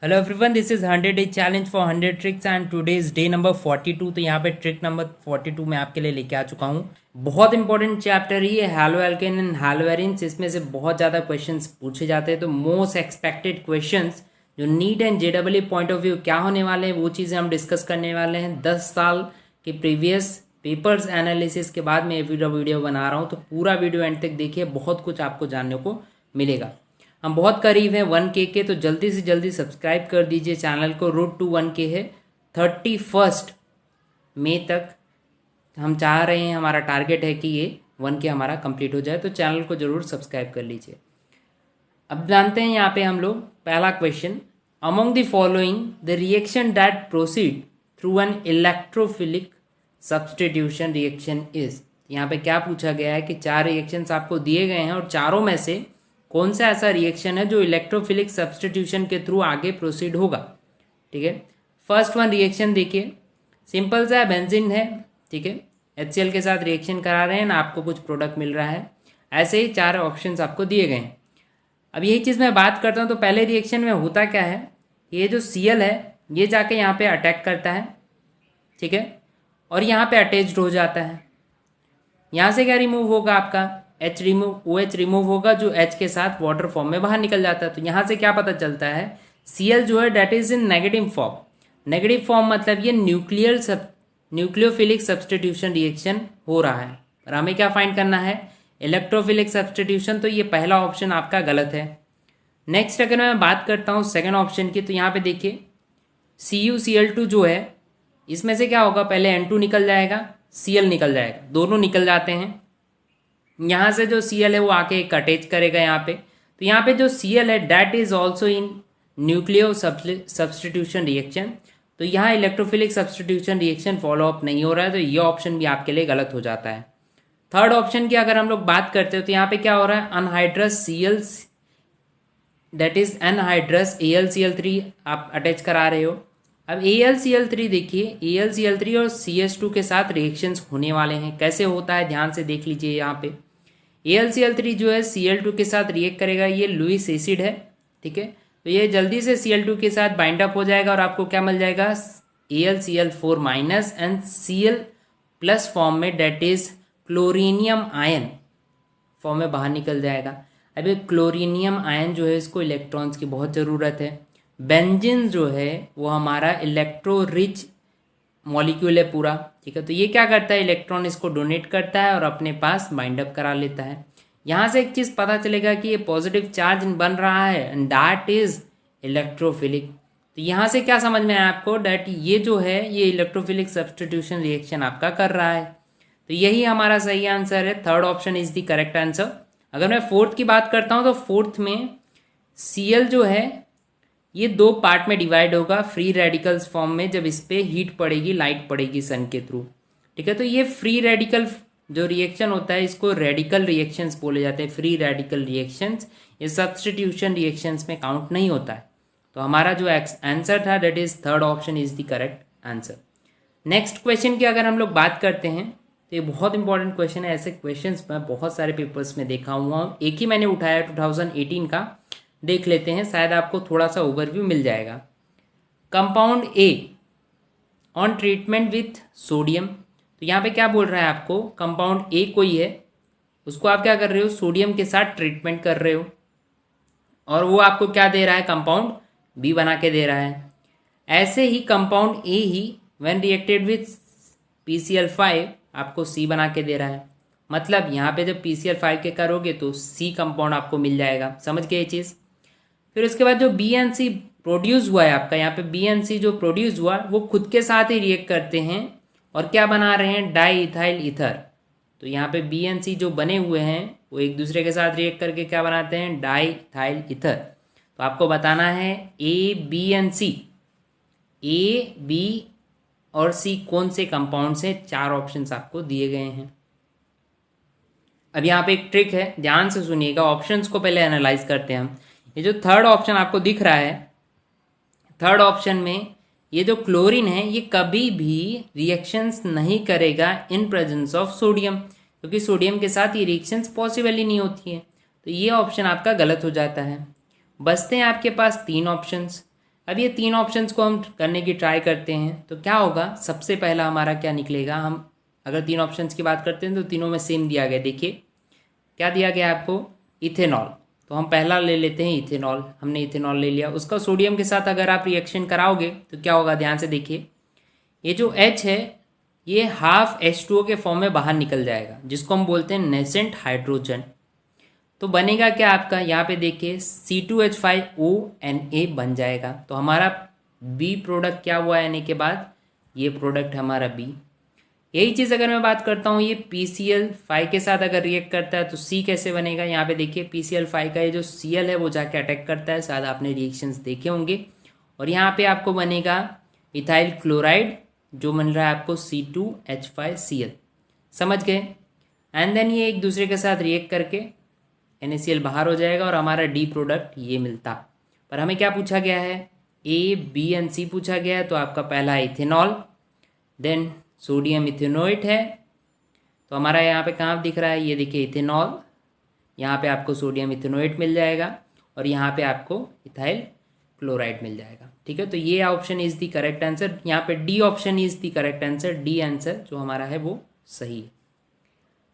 Hello everyone, this is 100 day challenge for 100 tricks and today is day number 42। तो यहाँ पे trick number 42 मैं आपके लिए लेके आ चुका हूँ। बहुत इंपॉर्टेंट चैप्टर ही है hello alkene and hello arenes. इसमें से बहुत ज़्यादा क्वेश्चंस पूछे जाते हैं, तो मोस्ट एक्सपेक्टेड क्वेश्चंस जो neat and JW point of view क्या होने वाले हैं वो चीज़ें हम डिस्कस करने वाले हैं। 10 साल के प्रीवियस पेपर्स एनालिसिस के बाद मैं ये वीडियो बना रहा हूँ, तो पूरा वीडियो एंड तक देखिए, बहुत कुछ आपको जानने को मिलेगा। हम बहुत करीब हैं 1K के, तो जल्दी से जल्दी सब्सक्राइब कर दीजिए चैनल को। रोड टू 1K है 31 मई तक। हम चाह रहे हैं, हमारा टारगेट है कि ये 1K हमारा कंप्लीट हो जाए, तो चैनल को जरूर सब्सक्राइब कर लीजिए। अब जानते हैं यहाँ पे हम लोग पहला question, among the following the reaction that proceed through an electrophilic substitution reaction is. यहाँ पे क्या पूछा गया है कि 4 रिएक्शंस आपको दिए गए हैं और चारों में से कौन सा ऐसा रिएक्शन है जो इलेक्ट्रोफिलिक सब्सटीट्यूशन के थ्रू आगे प्रोसीड होगा। ठीक है, फर्स्ट वन रिएक्शन देखिए, सिंपल सा बेंजीन है। ठीक है, HCl के साथ रिएक्शन करा रहे हैं ना, आपको कुछ प्रोडक्ट मिल रहा है। ऐसे ही 4 ऑप्शंस आपको दिए गए हैं। अब यही चीज़ मैं बात करता हूँ, तो पहले रिएक्शन में होता क्या है, ये जो Cl है ये जाके यहाँ पे अटैक करता है। ठीक है, और यहाँ पे अटैच्ड हो जाता है। यहाँ से क्या रिमूव होगा, आपका OH रिमूव होगा, जो H के साथ वाटर फॉर्म में बाहर निकल जाता है। तो यहाँ से क्या पता चलता है, Cl जो है that is in negative form. Negative form मतलब ये न्यूक्लियोफिलिक सब्सटीट्यूशन रिएक्शन हो रहा है। और हमें क्या फाइंड करना है, इलेक्ट्रोफिलिक सब्सटीट्यूशन। तो ये पहला ऑप्शन आपका गलत है। नेक्स्ट अगर मैं बात करता हूँ सेकेंड ऑप्शन की, तो यहाँ पे देखिए CuCl2 जो है, इसमें से क्या होगा, पहले N2 निकल जाएगा, Cl निकल जाएगा, दोनों निकल जाते हैं। यहाँ से जो Cl है वो आके एक अटैच करेगा यहाँ पे। तो यहाँ पे जो Cl है that is also in nucleo substitution reaction. तो यहाँ electrophilic substitution reaction follow up नहीं हो रहा है, तो ये ऑप्शन भी आपके लिए गलत हो जाता है। थर्ड ऑप्शन की अगर हम लोग बात करते हो, तो यहाँ पे क्या हो रहा है, anhydrous Cl that is anhydrous AlCl3 आप अटैच करा रहे हो। अब AlCl3 देखिए, AlCl3 और CH2 के साथ रिएक्शंस होने वाले हैं। कैसे होता है ध्यान से देख लीजिए। यहाँ पे AlCl3 जो है Cl2 के साथ रिएक्ट करेगा, ये लुईस एसिड है। ठीक है, तो ये जल्दी से Cl2 के साथ बाइंड अप हो जाएगा और आपको क्या मिल जाएगा, AlCl4 minus and Cl plus form में, डेट इज क्लोरीनियम आयन फॉर्म में बाहर निकल जाएगा। अभी क्लोरीनियम आयन जो है, इसको इलेक्ट्रॉन्स की बहुत ज़रूरत है। बेंजीन जो है वो हमारा इलेक्ट्रो रिच मॉलिक्यूल है पूरा। ठीक है, तो ये क्या करता है, इलेक्ट्रॉन इसको डोनेट करता है और अपने पास बाइंड अप करा लेता है। यहाँ से एक चीज़ पता चलेगा कि ये पॉजिटिव चार्ज बन रहा है एंड दैट इज इलेक्ट्रोफिलिक। तो यहाँ से क्या समझ में आया आपको, डैट ये जो है ये इलेक्ट्रोफिलिक सब्सटीट्यूशन रिएक्शन आपका कर रहा है। तो यही हमारा सही आंसर है, third option is the correct answer. अगर मैं फोर्थ की बात करता हूँ, तो फोर्थ में Cl जो है ये 2 पार्ट में डिवाइड होगा फ्री रेडिकल्स फॉर्म में, जब इस पे हीट पड़ेगी, लाइट पड़ेगी सन के थ्रू। ठीक है, तो ये फ्री रेडिकल जो रिएक्शन होता है, इसको रेडिकल रिएक्शंस बोले जाते हैं। फ्री रेडिकल रिएक्शंस ये सब्सटीट्यूशन रिएक्शंस में काउंट नहीं होता है। तो हमारा जो आंसर था that is third option is the correct answer. Next question की अगर हम लोग बात करते हैं, तो ये बहुत इंपॉर्टेंट क्वेश्चन है। ऐसे क्वेश्चंस मैं बहुत सारे पेपर्स में देखा हुआ हूँ, एक ही मैंने उठाया 2018 का। देख लेते हैं, शायद आपको थोड़ा सा ओवरव्यू मिल जाएगा। Compound A on treatment with sodium. तो यहाँ पे क्या बोल रहा है आपको, कंपाउंड A कोई है, उसको आप क्या कर रहे हो, सोडियम के साथ ट्रीटमेंट कर रहे हो, और वो आपको क्या दे रहा है, कंपाउंड B बना के दे रहा है। ऐसे ही कंपाउंड A ही व्हेन रिएक्टेड विथ PCl5 आपको C बना के दे रहा है। मतलब यहाँ पे जब PCl5 के करोगे तो C कंपाउंड आपको मिल जाएगा। समझ गए ये चीज़। फिर उसके बाद जो BNC प्रोड्यूस हुआ है आपका, यहाँ पे BNC जो प्रोड्यूस हुआ वो खुद के साथ ही रिएक्ट करते हैं और क्या बना रहे हैं, डाई इथाइल ईथर। तो यहाँ पे BNC जो बने हुए हैं वो एक दूसरे के साथ रिएक्ट करके क्या बनाते हैं, डाई इथाइल ईथर। तो आपको बताना है ABNC, A, B और C कौन से कंपाउंड से। 4 ऑप्शंस आपको दिए गए हैं। अब यहाँ पे एक ट्रिक है, ध्यान से सुनिएगा, ऑप्शंस को पहले एनालाइज करते हैं हम। ये जो थर्ड ऑप्शन आपको दिख रहा है, थर्ड ऑप्शन में ये जो क्लोरीन है ये कभी भी रिएक्शंस नहीं करेगा इन प्रेजेंस ऑफ सोडियम, क्योंकि सोडियम के साथ ये रिएक्शंस पॉसिबल ही नहीं होती है। तो ये ऑप्शन आपका गलत हो जाता है। बचते हैं आपके पास 3 ऑप्शंस। अब ये 3 ऑप्शंस को हम करने की ट्राई करते हैं तो क्या होगा, सबसे पहला हमारा क्या निकलेगा। हम अगर 3 ऑप्शंस की बात करते हैं तो तीनों में सेम दिया गया। देखिए क्या दिया गया आपको, इथेनॉल। तो हम पहला ले लेते हैं इथेनॉल। हमने इथेनॉल ले लिया, उसका सोडियम के साथ अगर आप रिएक्शन कराओगे तो क्या होगा, ध्यान से देखिए। ये जो H है ये हाफ H2O के फॉर्म में बाहर निकल जाएगा, जिसको हम बोलते हैं नेसेंट हाइड्रोजन। तो बनेगा क्या आपका, यहाँ पे देखिए C2H5ONA बन जाएगा। तो हमारा बी प्रोडक्ट क्या हुआ Na के बाद, ये प्रोडक्ट हमारा बी। यही चीज़ अगर मैं बात करता हूँ, ये PCl5 के साथ अगर रिएक्ट करता है तो C कैसे बनेगा। यहाँ पे देखिए PCl5 का ये जो Cl है वो जाके अटैक करता है, शायद आपने रिएक्शंस देखे होंगे। और यहाँ पे आपको बनेगा इथाइल क्लोराइड, जो बन रहा है आपको C2H5Cl। समझ गए। एंड देन ये एक दूसरे के साथ रिएक्ट करके NaCl बाहर हो जाएगा और हमारा डी प्रोडक्ट ये मिलता। पर हमें क्या पूछा गया है, A, B एंड C पूछा गया है। तो आपका पहला है इथेनॉल, देन सोडियम इथेनोएट है। तो हमारा यहाँ पे कहाँ दिख रहा है, ये देखिए इथेनॉल, यहाँ पे आपको सोडियम इथेनोएट मिल जाएगा और यहाँ पे आपको इथाइल क्लोराइड मिल जाएगा। ठीक है, तो ये option is the correct answer. यहाँ पे D option is the correct answer. D answer जो हमारा है वो सही है।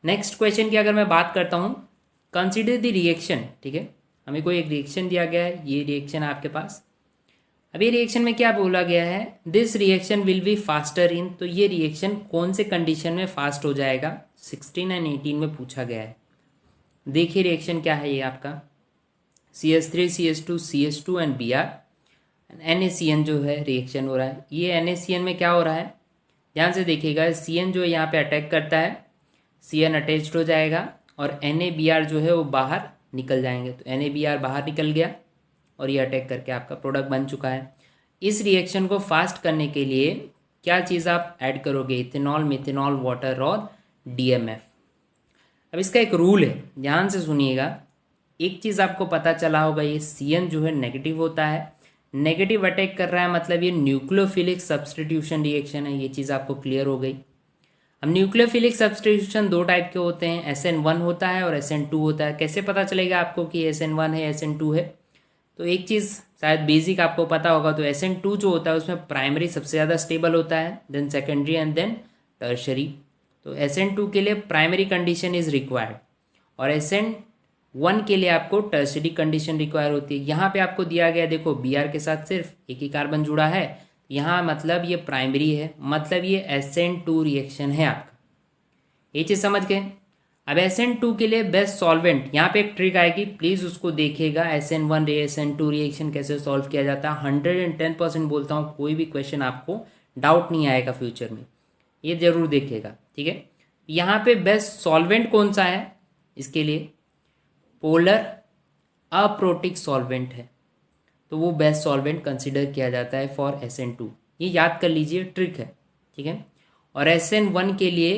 नेक्स्ट क्वेश्चन की अगर मैं बात करता हूँ, कंसिडर द रिएक्शन। ठीक है, हमें कोई एक रिएक्शन दिया गया है, ये रिएक्शन आपके पास। अब ये रिएक्शन में क्या बोला गया है, this reaction will be faster in. तो ये रिएक्शन कौन से कंडीशन में फास्ट हो जाएगा, 16 एंड 18 में पूछा गया है। देखिए रिएक्शन क्या है, ये आपका CH3 CH2 CH2 and Br NaCN जो है रिएक्शन हो रहा है। ये NaCN में क्या हो रहा है, ध्यान से देखिएगा। CN जो यहाँ पे अटैक करता है, CN अटैच्ड हो जाएगा और NaBr जो है वो बाहर निकल जाएंगे। तो NaBr बाहर निकल गया और ये अटैक करके आपका प्रोडक्ट बन चुका है। इस रिएक्शन को फास्ट करने के लिए क्या चीज़ आप ऐड करोगे, इथेनॉल, मिथेनॉल, वाटर और DMF। अब इसका एक रूल है, ध्यान से सुनिएगा। एक चीज़ आपको पता चला होगा, ये CN जो है नेगेटिव होता है। नेगेटिव अटैक कर रहा है मतलब ये न्यूक्लियोफिलिक सब्सटीट्यूशन रिएक्शन है। ये चीज़ आपको क्लियर हो गई। अब न्यूक्लियोफिलिक सब्सटीट्यूशन 2 टाइप के होते हैं, SN1 होता है और SN2 होता है। कैसे पता चलेगा आपको कि SN1 है SN2 है, तो एक चीज़ शायद बेसिक आपको पता होगा। तो SN2 जो होता है उसमें प्राइमरी सबसे ज़्यादा स्टेबल होता है, then secondary and then tertiary. तो SN2 के लिए प्राइमरी कंडीशन इज रिक्वायर्ड और SN1 के लिए आपको टर्शरी कंडीशन रिक्वायर होती है। यहाँ पे आपको दिया गया, देखो Br के साथ सिर्फ एक ही कार्बन जुड़ा है, यहाँ मतलब ये प्राइमरी है, मतलब ये SN2 रिएक्शन है आपका। ये चीज़ समझ गए। अब SN2 के लिए बेस्ट सॉल्वेंट, यहाँ पे एक ट्रिक आएगी, प्लीज़ उसको देखिएगा। SN1 SN2 रिएक्शन कैसे सॉल्व किया जाता है, 110% बोलता हूँ, कोई भी क्वेश्चन आपको डाउट नहीं आएगा फ्यूचर में, ये जरूर देखिएगा। ठीक है, यहाँ पे बेस्ट सॉल्वेंट कौन सा है, इसके लिए पोलर अप्रोटिक सॉल्वेंट है, तो वो बेस्ट सॉल्वेंट कंसिडर किया जाता है फॉर SN2। ये याद कर लीजिए, ट्रिक है। ठीक है, और SN1 के लिए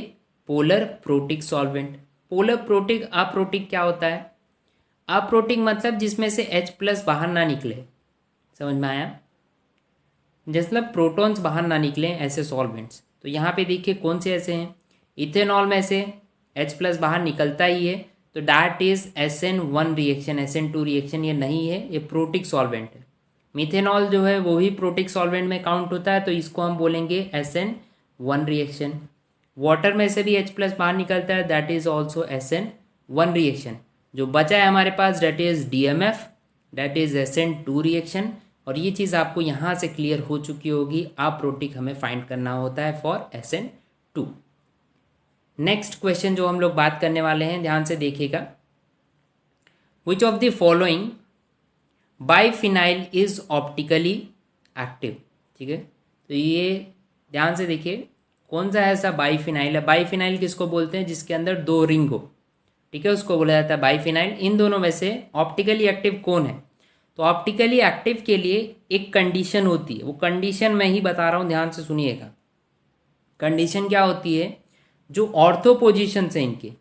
polar protic solvent. Polar protic aprotic क्या होता है, अप्रोटिक मतलब जिसमें से H+ बाहर ना निकले, समझ में आया, मतलब प्रोटॉन्स बाहर ना निकले ऐसे सॉल्वेंट्स। तो यहाँ पे देखिए कौन से ऐसे हैं, इथेनॉल में से H+ बाहर निकलता ही है, तो that is SN1 reaction. SN2 reaction ये नहीं है, ये प्रोटिक सॉल्वेंट है। मिथेनॉल जो है वो ही प्रोटिक सॉल्वेंट में काउंट होता है, तो इसको हम बोलेंगे SN1 रिएक्शन। वाटर में से भी H+ बाहर निकलता है, that is also SN1 reaction. जो बचा है हमारे पास that is DMF, that is SN2 reaction. और ये चीज़ आपको यहाँ से क्लियर हो चुकी होगी, अप्रोटिक हमें फाइंड करना होता है फॉर SN2। नेक्स्ट क्वेश्चन जो हम लोग बात करने वाले हैं, ध्यान से देखिएगा। Which of the following biphenyl is optically active. ठीक है, तो ये ध्यान से देखिए, कौन सा ऐसा बाइफिनाइल है। बाइफिनाइल किसको बोलते हैं, जिसके अंदर 2 रिंग हो, ठीक है, उसको बोला जाता है बाइफिनाइल। इन दोनों में से ऑप्टिकली एक्टिव कौन है, तो ऑप्टिकली एक्टिव के लिए एक कंडीशन होती है, वो कंडीशन मैं ही बता रहा हूँ, ध्यान से सुनिएगा। कंडीशन क्या होती है, जो ऑर्थो पोजिशंस हैं इनके,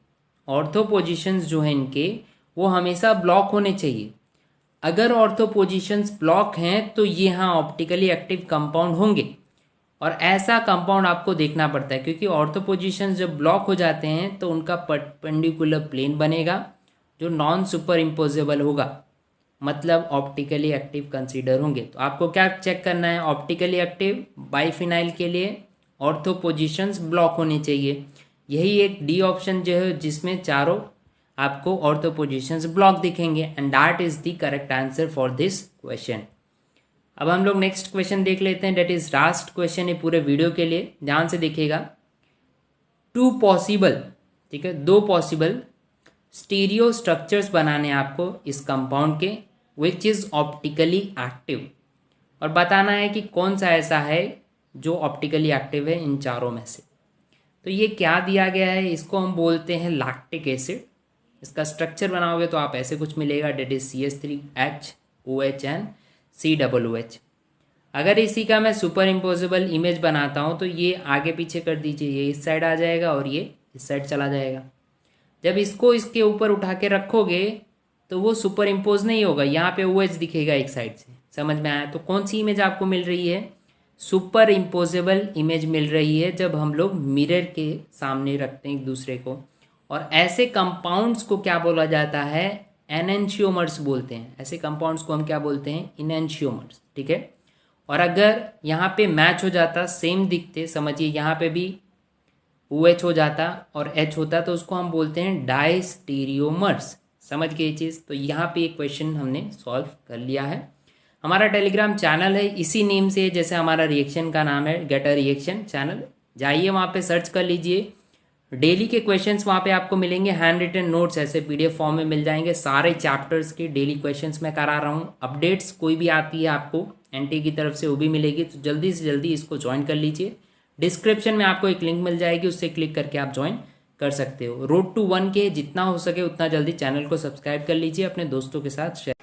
ऑर्थो पोजिशंस जो हैं इनके, वो हमेशा ब्लॉक होने चाहिए। अगर ऑर्थो पोजिशंस ब्लॉक हैं तो ये हाँ ऑप्टिकली एक्टिव कंपाउंड होंगे, और ऐसा कंपाउंड आपको देखना पड़ता है, क्योंकि ऑर्थो पोजिशंस जब ब्लॉक हो जाते हैं तो उनका परपेंडिकुलर प्लेन बनेगा जो नॉन सुपर इम्पोजेबल होगा। मतलब ऑप्टिकली एक्टिव कंसीडर होंगे। तो आपको क्या चेक करना है, ऑप्टिकली एक्टिव बाइफिनाइल के लिए ऑर्थो पोजीशंस ब्लॉक होनी चाहिए। यही एक डी ऑप्शन जो है जिसमें चारों आपको ऑर्थो पोजीशंस ब्लॉक दिखेंगे and that is the correct answer for this question. अब हम लोग नेक्स्ट क्वेश्चन देख लेते हैं, डेट इज लास्ट क्वेश्चन है पूरे वीडियो के लिए, ध्यान से देखिएगा। टू पॉसिबल, ठीक है, दो पॉसिबल स्टीरियो स्ट्रक्चर्स बनाने आपको इस कंपाउंड के विच इज ऑप्टिकली एक्टिव, और बताना है कि कौन सा ऐसा है जो ऑप्टिकली एक्टिव है इन चारों में से। तो ये क्या दिया गया है, इसको हम बोलते हैं लैक्टिक एसिड। इसका स्ट्रक्चर बनाओगे तो आप ऐसे कुछ मिलेगा, date is CH3HOH and COOH। अगर इसी का मैं सुपर इम्पोजिबल इमेज बनाता हूँ तो ये आगे पीछे कर दीजिए, ये इस साइड आ जाएगा और ये इस साइड चला जाएगा। जब इसको इसके ऊपर उठा के रखोगे तो वो सुपर इम्पोज नहीं होगा, यहाँ पे OH दिखेगा एक साइड से। समझ में आया? तो कौन सी इमेज आपको मिल रही है, सुपर इम्पोजेबल इमेज मिल रही है जब हम लोग मिरर के सामने रखते हैं एक दूसरे को। और ऐसे कंपाउंड्स को क्या बोला जाता है, एनेंशियोमर्स बोलते हैं। ऐसे कंपाउंड्स को हम क्या बोलते हैं, इनेंशियोमर्स, ठीक है। और अगर यहाँ पे मैच हो जाता, सेम दिखते, समझिए यहाँ पे भी OH हो जाता और H होता, तो उसको हम बोलते हैं डाइस्टीरियोमर्स। समझ गए ये चीज़? तो यहाँ पे एक क्वेश्चन हमने सॉल्व कर लिया है। हमारा टेलीग्राम चैनल है इसी नेम से, जैसे हमारा रिएक्शन का नाम है गेट अ रिएक्शन चैनल। जाइए वहाँ पे सर्च कर लीजिए, डेली के क्वेश्चंस वहाँ पे आपको मिलेंगे, हैंड रिटन नोट्स ऐसे PDF फॉर्म में मिल जाएंगे। सारे चैप्टर्स के डेली क्वेश्चंस मैं करा रहा हूँ। अपडेट्स कोई भी आती है आपको NT की तरफ से वो भी मिलेगी, तो जल्दी से जल्दी इसको ज्वाइन कर लीजिए। डिस्क्रिप्शन में आपको एक लिंक मिल जाएगी, उससे क्लिक करके आप ज्वाइन कर सकते हो। रोड टू 1K जितना हो सके उतना जल्दी चैनल को सब्सक्राइब कर लीजिए, अपने दोस्तों के साथ शेयर